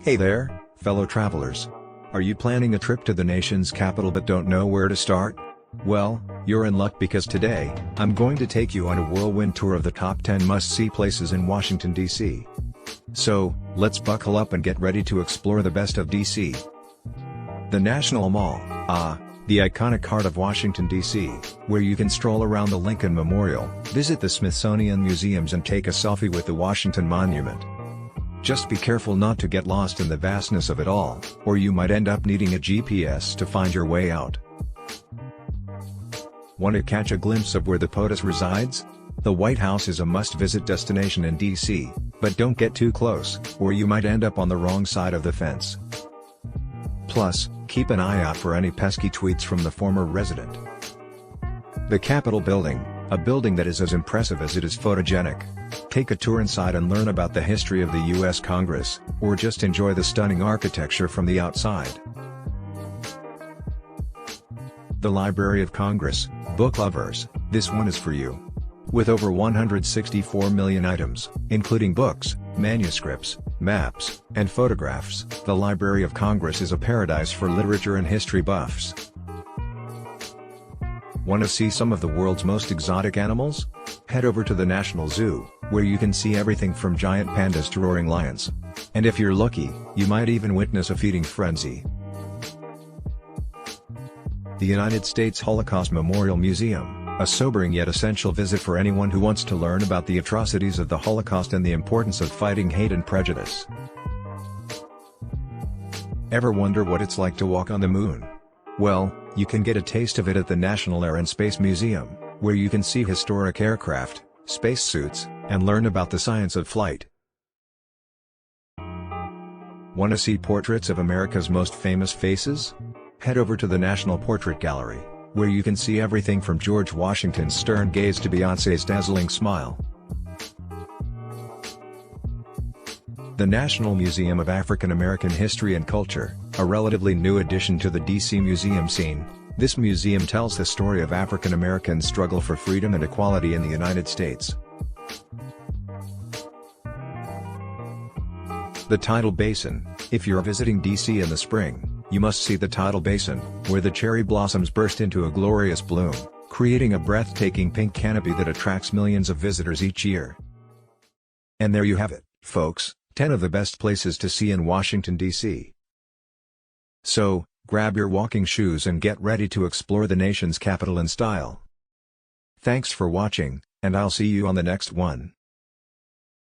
Hey there, fellow travelers. Are you planning a trip to the nation's capital but don't know where to start? Well, you're in luck because today, I'm going to take you on a whirlwind tour of the top 10 must-see places in Washington, D.C. So, let's buckle up and get ready to explore the best of D.C. The National Mall, the iconic heart of Washington, D.C., where you can stroll around the Lincoln Memorial, visit the Smithsonian Museums and take a selfie with the Washington Monument. Just be careful not to get lost in the vastness of it all, or you might end up needing a GPS to find your way out. Want to catch a glimpse of where the POTUS resides? The White House is a must-visit destination in D.C., but don't get too close, or you might end up on the wrong side of the fence. Plus, keep an eye out for any pesky tweets from the former resident. The Capitol Building, a building that is as impressive as it is photogenic. Take a tour inside and learn about the history of the U.S. Congress, or just enjoy the stunning architecture from the outside. The Library of Congress, book lovers, this one is for you. With over 164 million items, including books, manuscripts, maps, and photographs, the Library of Congress is a paradise for literature and history buffs. Want to see some of the world's most exotic animals? Head over to the National Zoo, where you can see everything from giant pandas to roaring lions. And if you're lucky, you might even witness a feeding frenzy. The United States Holocaust Memorial Museum, a sobering yet essential visit for anyone who wants to learn about the atrocities of the Holocaust and the importance of fighting hate and prejudice. Ever wonder what it's like to walk on the moon? Well, you can get a taste of it at the National Air and Space Museum, where you can see historic aircraft, spacesuits, and learn about the science of flight. Want to see portraits of America's most famous faces? Head over to the National Portrait Gallery, where you can see everything from George Washington's stern gaze to Beyoncé's dazzling smile. The National Museum of African American History and Culture, a relatively new addition to the D.C. museum scene, this museum tells the story of African Americans' struggle for freedom and equality in the United States. The Tidal Basin, if you're visiting D.C. in the spring, you must see the Tidal Basin, where the cherry blossoms burst into a glorious bloom, creating a breathtaking pink canopy that attracts millions of visitors each year. And there you have it, folks, 10 of the best places to see in Washington, D.C. So, grab your walking shoes and get ready to explore the nation's capital in style. Thanks for watching, and I'll see you on the next one.